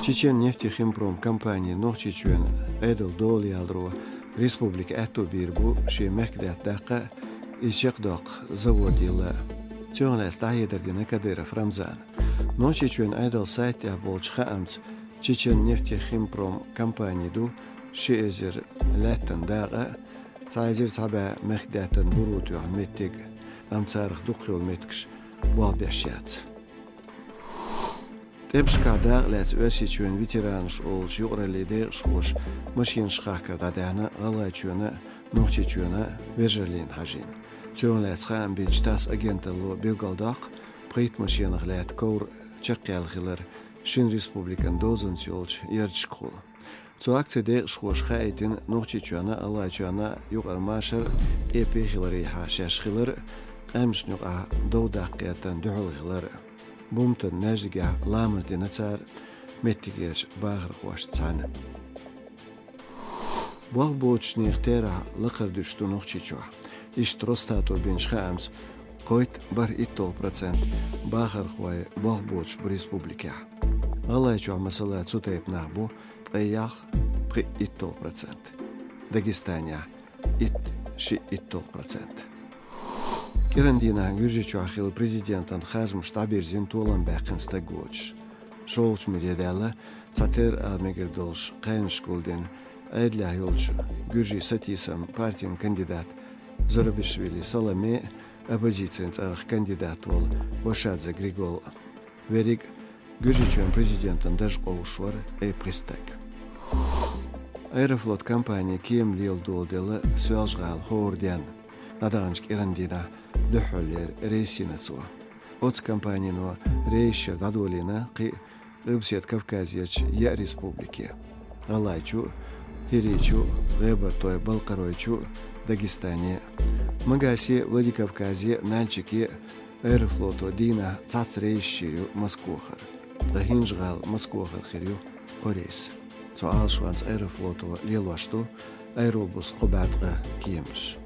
Чечен нефтехимпром компания Нохчичуен Эдл Долиалру Республика Атубирбу ши Мехдат Дака Ишакдок заводила. Тёнлес Таидердина Кадыров Рамзан. Нохчичуен Эдл сайт Аболч Хаамц Чечен нефтехимпром компания ду شئجر لاتن داغا تعجر تعبا مخداتن بروتو عن ميتيق أم تارخ دقيو الميتكش والبيشيات تبش كعداغ لات أسي تشوين فيترانش أول شيقر اللي ديغش وش مشين شخاكر دادانا غلا تشونا نوحتي تشونا ويجرلين حاجين تشون لات خام بيجتاس أجنت اللو بيلغالداق بغيت مشين غلات كور تشقيال غلر شين ريسبوبليكان دوزن تيولش يرجشكول Zu akzede schwoschheiten noch chichana alachana yugar mashar epihilari ha shashkhilr amshnuk a dodaqatan duhulghilar bumtan najga lamas dinatsar mettigesh baghr khwashtsan Walbochni ixtera laqar dushtu noch chichwa ishtrostato bin shkhams qoit bar 100% baghr khway walboch respublika Алайчо масала цутайп нахбу Тайях при 100%. Дагестания ши 100%. Кирандина Гюжичу ахил президентан хажм штабирзин тулан бақин стагоч. Шолч миредала цатер алмегердолш қайншкулден айдля йолч Гюжи сатисам партиян кандидат Зорабишвили Саламе оппозициянц арх кандидат ол Вашадзе Григол Верик Гюжичуен президентан даже оушвар пристак. Аэрофлот компания Кием Лил Долдела связжгал Хордян. Наданчк Ирандина Духолер Рейсинацуа. Оц компанияно Рейшер Дадолина Ки Рыбсет Кавказьяч Я Республики. Алайчу, Хиричу, Гебартой Балкаройчу, Дагестане. Магаси Владикавказье Нальчики Аэрофлото Дина Цац Рейширю Москвохар. Дахинжгал Москвохар Хирю Корейс. سؤال شو عن أيروفلوت ليلواشتو أيروبوس قبعت كيمش